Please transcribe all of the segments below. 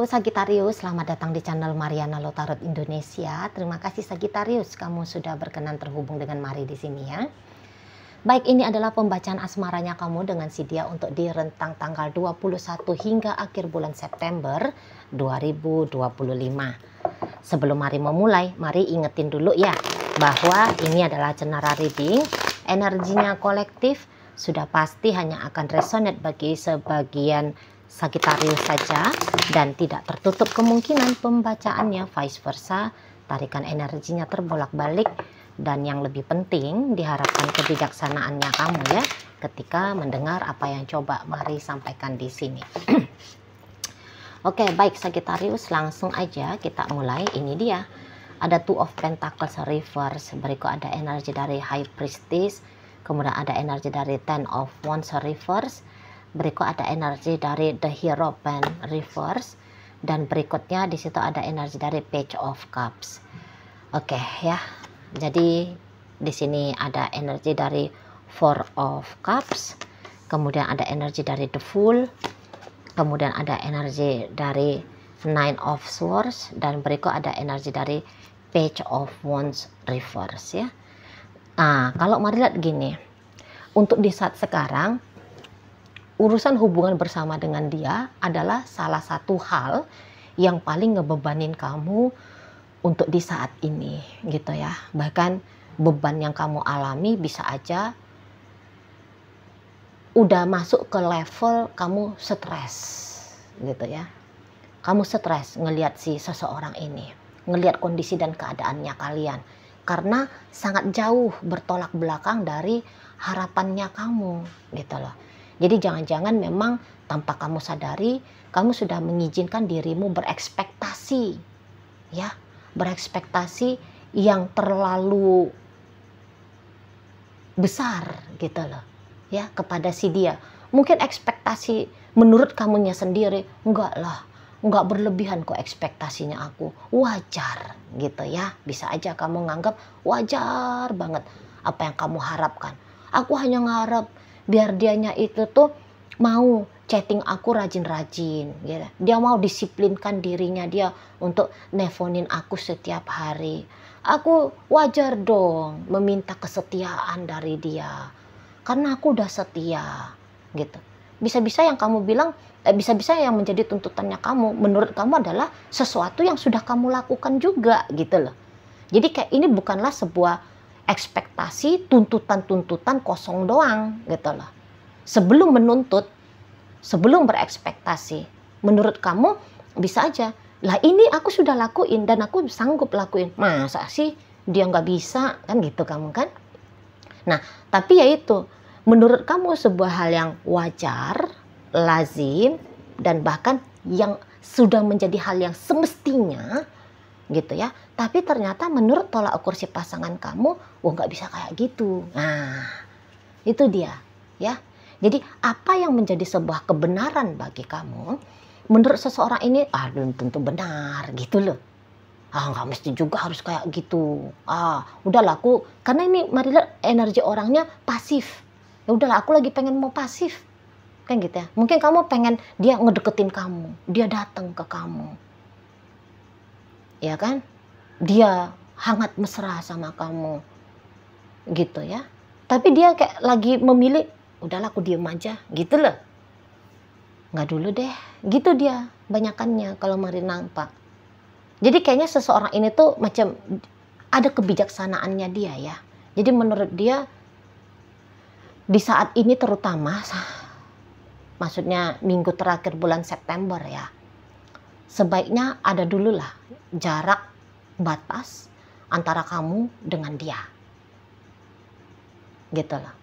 Halo Sagittarius, selamat datang di channel Mariana Lotarot Indonesia. Terima kasih Sagittarius, kamu sudah berkenan terhubung dengan Mari di sini ya. Baik, ini adalah pembacaan asmaranya kamu dengan si dia untuk di rentang tanggal 21 hingga akhir bulan September 2025. Sebelum Mari memulai, Mari ingetin dulu ya bahwa ini adalah cenara reading, energinya kolektif, sudah pasti hanya akan resonate bagi sebagian Sagittarius saja dan tidak tertutup kemungkinan pembacaannya vice versa, tarikan energinya terbolak-balik, dan yang lebih penting diharapkan kebijaksanaannya kamu ya ketika mendengar apa yang coba Mari sampaikan di sini. Oke, baik Sagittarius, langsung aja kita mulai. Ini dia, ada Two of Pentacles reverse, berikut ada energi dari High Priestess, kemudian ada energi dari Ten of Wands reverse, berikut ada energi dari The Hierophant reverse, dan berikutnya di situ ada energi dari Page of Cups. Oke ya, jadi di sini ada energi dari Four of Cups, kemudian ada energi dari The Fool, kemudian ada energi dari Nine of Swords, dan berikut ada energi dari Page of Wands reverse ya. Nah, kalau Mari lihat gini, untuk di saat sekarang urusan hubungan bersama dengan dia adalah salah satu hal yang paling ngebebanin kamu untuk di saat ini gitu ya. Bahkan beban yang kamu alami bisa aja udah masuk ke level kamu stres gitu ya. Kamu stres ngelihat si seseorang ini, ngelihat kondisi dan keadaannya kalian, karena sangat jauh bertolak belakang dari harapannya kamu gitu loh. Jadi jangan-jangan memang tanpa kamu sadari, kamu sudah mengizinkan dirimu berekspektasi, ya, berekspektasi yang terlalu besar gitu loh, ya, kepada si dia. Mungkin ekspektasi menurut kamunya sendiri, enggak lah, enggak berlebihan kok ekspektasinya aku, wajar gitu ya. Bisa aja kamu nganggap wajar banget apa yang kamu harapkan. Aku hanya ngarep biar dianya itu tuh mau chatting aku rajin-rajin gitu. Dia mau disiplinkan dirinya dia untuk nelponin aku setiap hari. Aku wajar dong meminta kesetiaan dari dia, karena aku udah setia gitu. Bisa-bisa yang kamu bilang, bisa-bisa yang menjadi tuntutannya kamu, menurut kamu adalah sesuatu yang sudah kamu lakukan juga gitu loh. Jadi kayak ini bukanlah sebuah ekspektasi, tuntutan-tuntutan kosong doang gitu loh. Sebelum menuntut, sebelum berekspektasi, menurut kamu bisa aja, lah ini aku sudah lakuin dan aku sanggup lakuin, masa sih dia nggak bisa, kan gitu kamu kan. Nah tapi ya itu, menurut kamu sebuah hal yang wajar, lazim, dan bahkan yang sudah menjadi hal yang semestinya gitu ya. Tapi ternyata menurut tolak ukur si pasangan kamu, wah nggak bisa kayak gitu. Nah itu dia ya. Jadi apa yang menjadi sebuah kebenaran bagi kamu, menurut seseorang ini belum tentu benar gitu loh. Nggak mesti juga harus kayak gitu. Udahlah aku, karena ini Mari lihat energi orangnya pasif. Ya udahlah aku lagi pengen mau pasif kan gitu ya. Mungkin kamu pengen dia ngedeketin kamu, dia datang ke kamu, ya kan, dia hangat mesra sama kamu gitu ya. Tapi dia kayak lagi memilih, udahlah aku diem aja gitu loh, nggak dulu deh gitu dia banyakannya kalau Mari nampak. Jadi kayaknya seseorang ini tuh macam ada kebijaksanaannya dia ya. Jadi menurut dia di saat ini terutama, maksudnya minggu terakhir bulan September ya, sebaiknya ada dulu lah jarak batas antara kamu dengan dia gitu loh.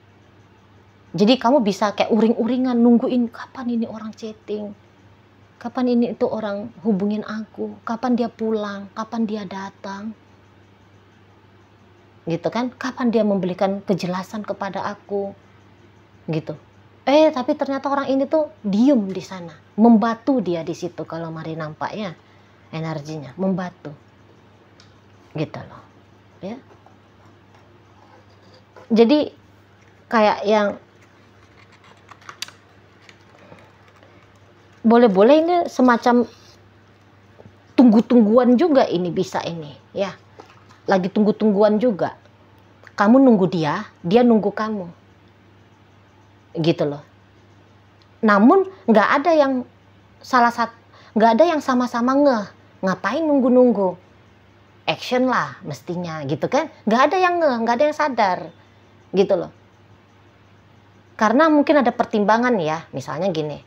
Jadi kamu bisa kayak uring-uringan nungguin kapan ini orang chatting, kapan ini itu orang hubungin aku, kapan dia pulang, kapan dia datang gitu kan, kapan dia memberikan kejelasan kepada aku gitu. Tapi ternyata orang ini tuh diem di sana, membatu dia di situ kalau Mari nampaknya energinya membatu gitu loh ya. Jadi kayak yang boleh-boleh ini semacam tunggu-tungguan juga ini bisa ini ya. Lagi tunggu-tungguan juga. Kamu nunggu dia, dia nunggu kamu. Gitu loh. Namun nggak ada yang nggak ada yang sama-sama ngapain nunggu-nunggu. Action lah mestinya gitu kan. Nggak ada yang nggak ada yang sadar. Gitu loh. Karena mungkin ada pertimbangan ya, misalnya gini,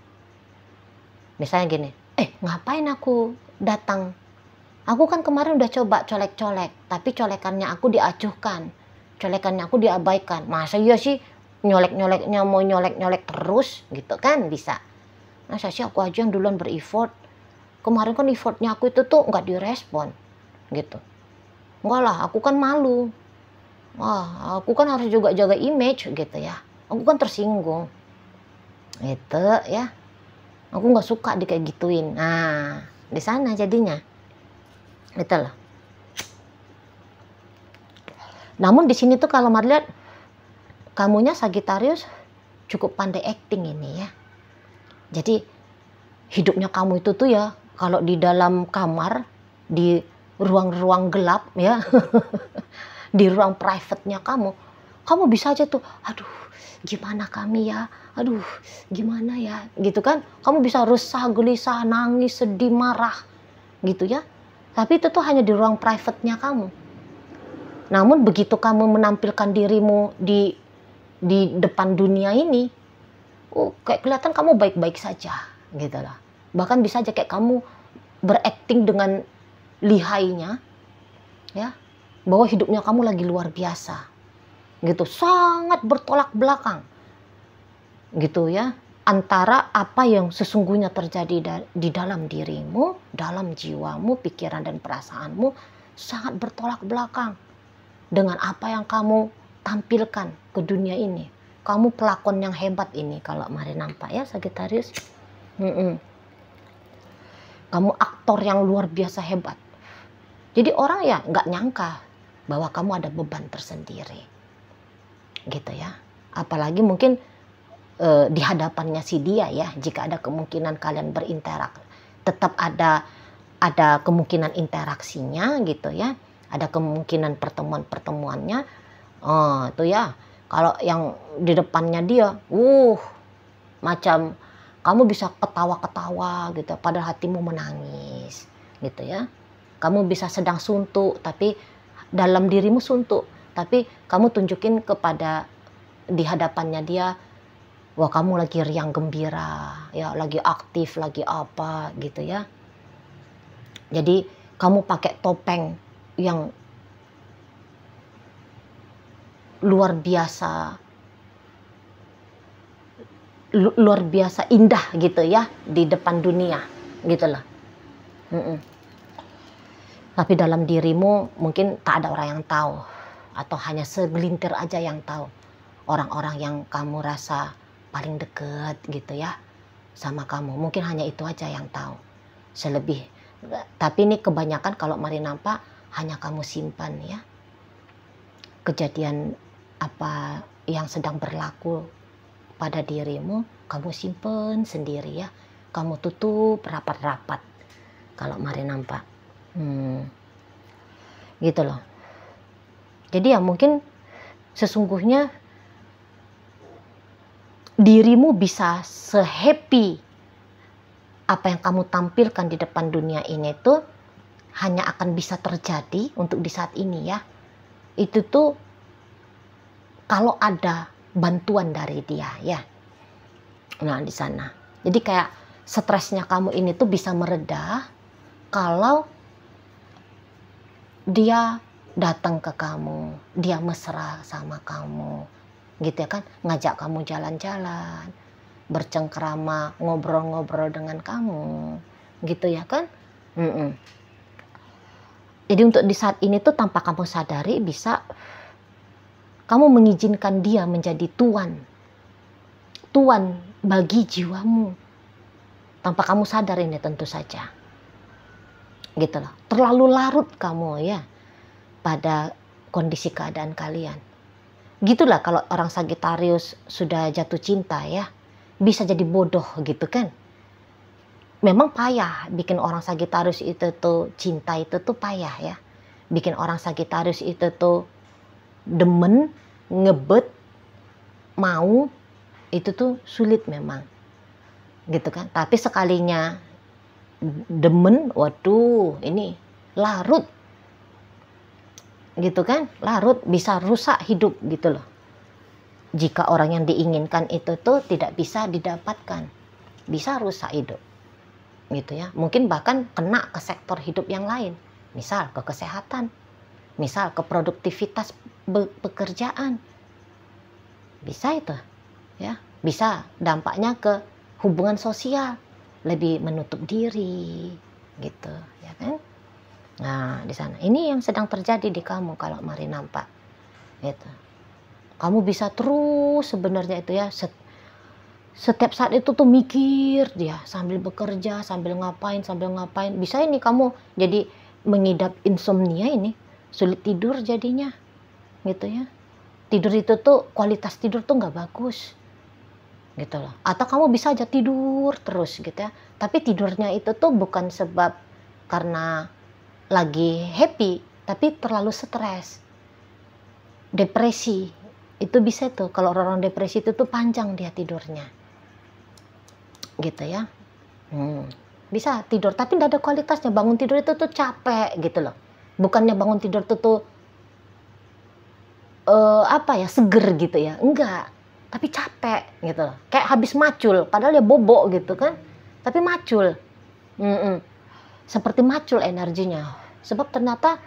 ngapain aku datang? Aku kan kemarin udah coba colek-colek, tapi colekannya aku diacuhkan, colekannya aku diabaikan. Masa iya sih nyolek-nyoleknya mau nyolek-nyolek terus gitu kan bisa. Masa sih aku aja yang duluan ber-effort, kemarin kan effortnya aku itu tuh nggak direspon gitu. Enggak lah, aku kan malu. Wah, aku kan harus juga jaga image gitu ya. Aku kan tersinggung, gitu ya. Aku nggak suka di kayak gituin. Nah, di sana jadinya, gitu loh. Namun di sini tuh kalau Mari lihat, kamunya Sagittarius cukup pandai acting ini ya. Jadi hidupnya kamu itu tuh ya, kalau di dalam kamar, di ruang-ruang gelap ya, di ruang private-nya kamu bisa aja tuh, aduh gimana kami ya, aduh gimana ya gitu kan. Kamu bisa resah, gelisah, nangis, sedih, marah gitu ya. Tapi itu tuh hanya di ruang private-nya kamu. Namun begitu kamu menampilkan dirimu di depan dunia ini, kayak kelihatan kamu baik-baik saja gitu lah. Bahkan bisa aja kayak kamu berakting dengan lihainya ya, bahwa hidupnya kamu lagi luar biasa gitu, sangat bertolak belakang gitu ya, antara apa yang sesungguhnya terjadi di dalam dirimu, dalam jiwamu, pikiran dan perasaanmu, sangat bertolak belakang dengan apa yang kamu tampilkan ke dunia ini. Kamu pelakon yang hebat ini kalau Mari nampak ya Sagittarius. Kamu aktor yang luar biasa hebat. Jadi orang ya nggak nyangka bahwa kamu ada beban tersendiri gitu ya. Apalagi mungkin di hadapannya si dia ya, jika ada kemungkinan kalian berinteraksi, tetap ada kemungkinan interaksinya gitu ya, ada kemungkinan pertemuannya. Itu ya, kalau yang di depannya dia macam kamu bisa ketawa-ketawa gitu, padahal hatimu menangis gitu ya. Kamu bisa sedang suntuk, tapi dalam dirimu suntuk, tapi kamu tunjukin kepada di hadapannya dia, wah kamu lagi riang gembira, ya lagi aktif, lagi apa gitu ya. Jadi kamu pakai topeng yang luar biasa indah gitu ya di depan dunia gitu loh. Tapi dalam dirimu mungkin tak ada orang yang tahu, atau hanya segelintir aja yang tahu, orang-orang yang kamu rasa paling deket gitu ya sama kamu, mungkin hanya itu aja yang tahu. Selebih, tapi ini kebanyakan kalau Mari nampak hanya kamu simpan ya, kejadian apa yang sedang berlaku pada dirimu kamu simpen sendiri ya, kamu tutup rapat-rapat kalau Mari nampak. Gitu loh. Jadi ya mungkin sesungguhnya dirimu bisa se-happy apa yang kamu tampilkan di depan dunia ini tuh hanya akan bisa terjadi untuk di saat ini ya. Itu tuh kalau ada bantuan dari dia ya. Nah di sana. Jadi kayak stresnya kamu ini tuh bisa mereda kalau dia datang ke kamu, dia mesra sama kamu, gitu ya kan, ngajak kamu jalan-jalan, bercengkrama, ngobrol-ngobrol dengan kamu, gitu ya kan. Jadi untuk di saat ini tuh tanpa kamu sadari bisa kamu mengizinkan dia menjadi tuan bagi jiwamu, tanpa kamu sadar ini tentu saja. Gitu loh, terlalu larut kamu ya pada kondisi keadaan kalian. Gitulah kalau orang Sagittarius sudah jatuh cinta ya, bisa jadi bodoh gitu kan. memang payah bikin orang Sagitarius itu tuh cinta itu tuh payah ya. Bikin orang Sagitarius itu tuh demen, ngebet, mau, itu tuh sulit memang. Gitu kan. Tapi sekalinya demen, waduh ini larut. Gitu kan, larut, bisa rusak hidup gitu loh. Jika orang yang diinginkan itu tuh tidak bisa didapatkan, bisa rusak hidup. Gitu ya. Mungkin bahkan kena ke sektor hidup yang lain. Misal ke kesehatan, misal ke produktivitas pekerjaan. Bisa itu. Ya, bisa dampaknya ke hubungan sosial, lebih menutup diri gitu, ya kan? Nah, di sana. Ini yang sedang terjadi di kamu kalau Mari nampak. Gitu. Kamu bisa terus sebenarnya itu ya, setiap saat itu tuh mikir dia sambil bekerja, sambil ngapain. Bisa ini kamu jadi mengidap insomnia ini, sulit tidur jadinya. Gitu ya. Tidur itu tuh kualitas tidur tuh nggak bagus. Gitu loh. Atau kamu bisa aja tidur terus gitu ya. Tapi tidurnya itu tuh bukan sebab karena lagi happy, tapi terlalu stres. Depresi. Itu bisa tuh, kalau orang depresi itu tuh panjang dia tidurnya. Gitu ya. Bisa tidur, tapi tidak ada kualitasnya. Bangun tidur itu tuh capek gitu loh. Bukannya bangun tidur itu tuh seger gitu ya. Enggak. Tapi capek gitu loh. Kayak habis macul, padahal ya bobok gitu kan. Tapi macul. Seperti macul energinya. Sebab ternyata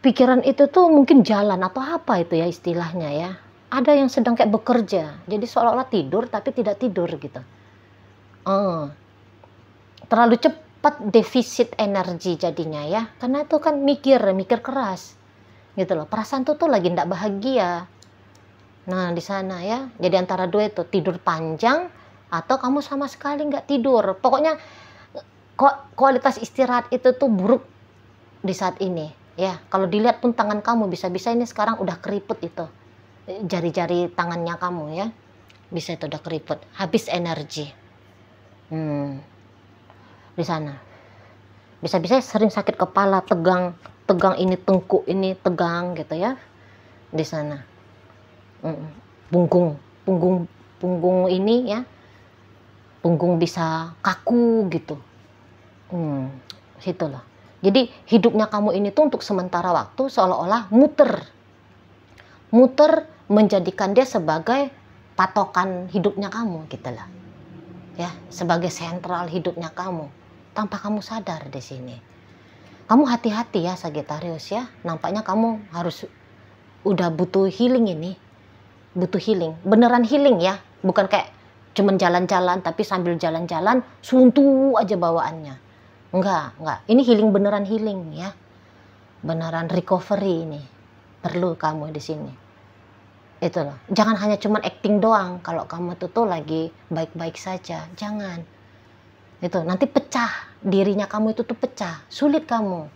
pikiran itu tuh mungkin jalan atau apa itu ya istilahnya ya. Ada yang sedang kayak bekerja. Jadi seolah-olah tidur tapi tidak tidur gitu. Terlalu cepat defisit energi jadinya ya. Karena itu kan mikir keras. Gitu loh. Perasaan tuh lagi tidak bahagia. Nah, di sana ya. Jadi antara dua itu, tidur panjang atau kamu sama sekali nggak tidur. Pokoknya kualitas istirahat itu tuh buruk di saat ini. Ya, kalau dilihat pun tangan kamu bisa-bisa ini sekarang udah keriput itu. Jari-jari tangannya kamu ya. Bisa itu udah keriput, habis energi. Di sana. Bisa-bisa sering sakit kepala, tegang ini, tengkuk ini tegang gitu ya. Di sana. Punggung ini ya. Punggung bisa kaku gitu. Situ loh. Jadi hidupnya kamu ini tuh untuk sementara waktu seolah-olah muter menjadikan dia sebagai patokan hidupnya kamu gitu lah. Ya, sebagai sentral hidupnya kamu tanpa kamu sadar di sini. Kamu hati-hati ya Sagittarius ya. Nampaknya kamu harus udah butuh healing ini. Butuh healing. Beneran healing ya. Bukan kayak cuman jalan-jalan tapi sambil jalan-jalan suntu aja bawaannya. Enggak. Ini healing beneran healing ya. Beneran recovery ini. Perlu kamu di sini. Itu loh. Jangan hanya cuman acting doang kalau kamu tuh lagi baik-baik saja. Jangan. Itu nanti pecah. Dirinya kamu itu tuh pecah. Sulit kamu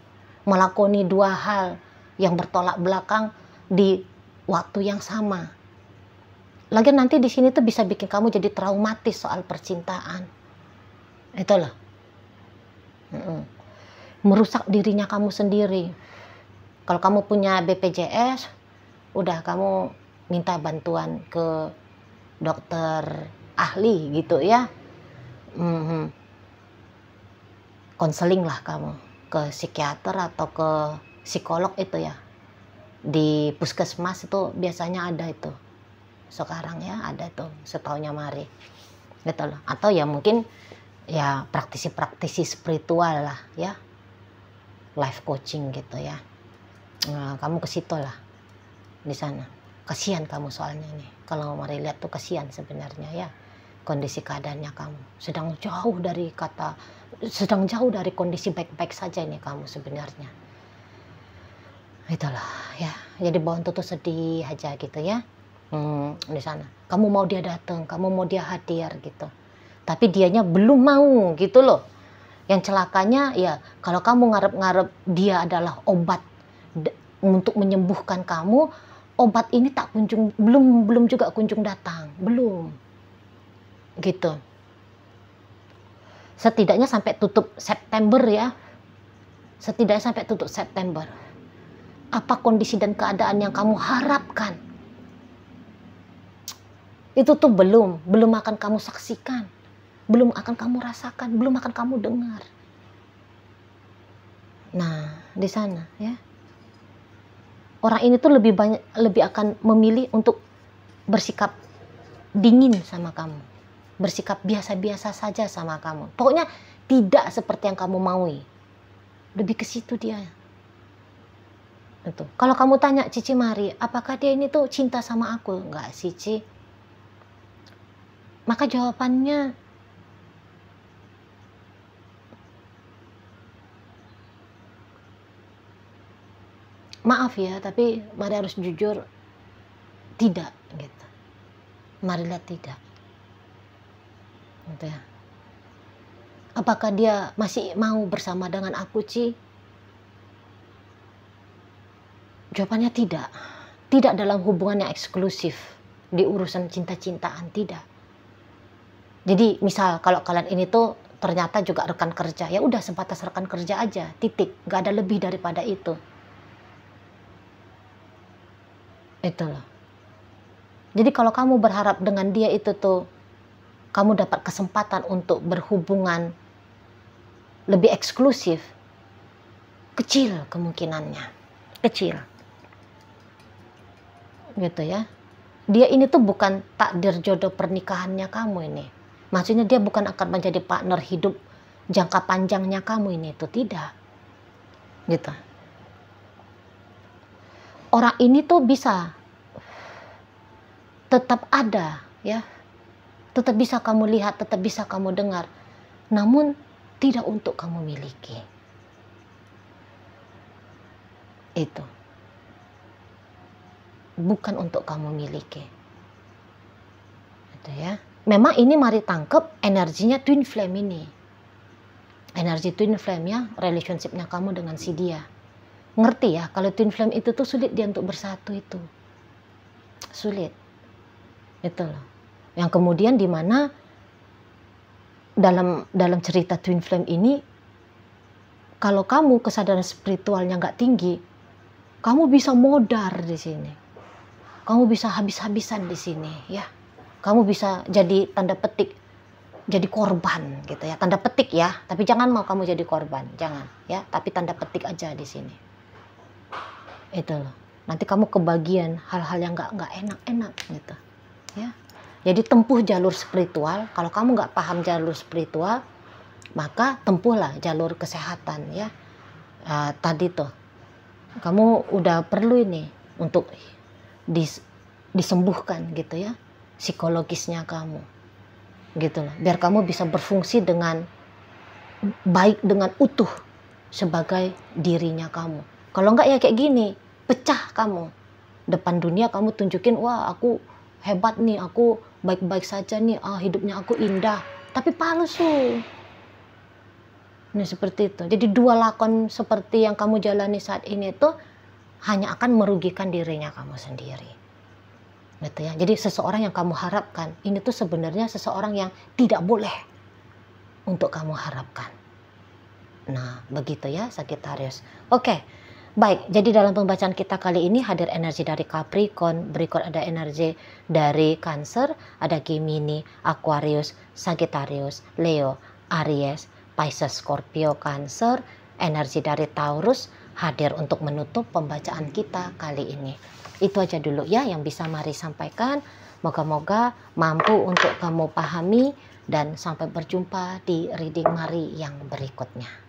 melakoni dua hal yang bertolak belakang di waktu yang sama. Lagian nanti di sini tuh bisa bikin kamu jadi traumatis soal percintaan. Itu loh. Merusak dirinya kamu sendiri. Kalau kamu punya BPJS, udah kamu minta bantuan ke dokter ahli gitu ya. Konseling lah kamu ke psikiater atau ke psikolog itu ya. Di puskesmas itu biasanya ada itu. Sekarang ya ada itu, setaunya Mari. Gitu loh. Atau ya mungkin ya praktisi-praktisi spiritual lah ya. Life coaching gitu ya. Nah, kamu ke situ lah. Di sana. Kasihan kamu soalnya nih. Kalau Mari lihat tuh kasihan sebenarnya ya. Kondisi keadaannya kamu. Sedang jauh dari kondisi baik-baik saja nih kamu sebenarnya. Itulah ya. Jadi bawaan tuh sedih aja gitu ya. Di sana. Kamu mau dia datang, kamu mau dia hadir gitu. Tapi dianya belum mau gitu loh. Yang celakanya ya kalau kamu ngarep-ngarep dia adalah obat untuk menyembuhkan kamu, obat ini belum juga kunjung datang, belum. Gitu. Setidaknya sampai tutup September ya. Setidaknya sampai tutup September. Apa kondisi dan keadaan yang kamu harapkan? Itu tuh belum akan kamu saksikan. Belum akan kamu rasakan, belum akan kamu dengar. Nah, di sana ya. Orang ini tuh lebih akan memilih untuk bersikap dingin sama kamu. Bersikap biasa-biasa saja sama kamu. Pokoknya tidak seperti yang kamu maui. Lebih ke situ dia. Itu. Kalau kamu tanya Cici Mari, apakah dia ini tuh cinta sama aku? Enggak sih, Ci. Maka jawabannya maaf ya, tapi Mari harus jujur, tidak gitu. Marilah tidak. Gitu ya. Apakah dia masih mau bersama dengan aku, Ci? Jawabannya tidak. Tidak dalam hubungan yang eksklusif, di urusan cinta-cintaan, tidak. Jadi misal kalau kalian ini tuh ternyata juga rekan kerja, ya udah sebatas rekan kerja aja, titik, nggak ada lebih daripada itu. Itu loh. Jadi kalau kamu berharap dengan dia itu tuh kamu dapat kesempatan untuk berhubungan lebih eksklusif, kecil kemungkinannya, kecil. Gitu ya. Dia ini tuh bukan takdir jodoh pernikahannya kamu ini. Maksudnya dia bukan akan menjadi partner hidup jangka panjangnya kamu ini, itu tidak. Gitu. Orang ini tuh bisa tetap ada ya. Tetap bisa kamu lihat, tetap bisa kamu dengar. Namun tidak untuk kamu miliki. Itu. Bukan untuk kamu miliki. Itu ya. Memang ini Mari tangkep energinya twin flame ini. Energi twin flame ya, relationship-nya kamu dengan si dia. Ngerti ya, kalau twin flame itu tuh sulit dia untuk bersatu itu. Sulit. Itu loh. Yang kemudian di mana dalam cerita twin flame ini, kalau kamu kesadaran spiritualnya nggak tinggi, kamu bisa modar di sini. Kamu bisa habis-habisan di sini ya. Kamu bisa jadi tanda petik jadi korban gitu ya. Tanda petik ya, tapi jangan mau kamu jadi korban, jangan ya, tapi tanda petik aja di sini. Itu loh. Nanti kamu kebagian hal-hal yang nggak enak-enak gitu. Ya. Jadi tempuh jalur spiritual. Kalau kamu nggak paham jalur spiritual, maka tempuhlah jalur kesehatan ya. Tadi tuh, kamu udah perlu ini untuk disembuhkan gitu ya, psikologisnya kamu, gitu loh. Biar kamu bisa berfungsi dengan baik, dengan utuh sebagai dirinya kamu. Kalau nggak ya kayak gini, pecah kamu. Depan dunia kamu tunjukin, wah aku hebat nih, aku baik-baik saja nih, hidupnya aku indah, tapi palsu. Nah seperti itu. Jadi dua lakon seperti yang kamu jalani saat ini itu hanya akan merugikan dirinya kamu sendiri. Gitu ya. Jadi seseorang yang kamu harapkan ini tuh sebenarnya seseorang yang tidak boleh untuk kamu harapkan. Nah begitu ya Sagittarius. Oke. Baik, jadi dalam pembacaan kita kali ini hadir energi dari Capricorn, berikut ada energi dari Cancer, ada Gemini, Aquarius, Sagittarius, Leo, Aries, Pisces, Scorpio, Cancer, energi dari Taurus hadir untuk menutup pembacaan kita kali ini. Itu aja dulu ya yang bisa Mari sampaikan. Moga-moga mampu untuk kamu pahami dan sampai berjumpa di reading Mari yang berikutnya.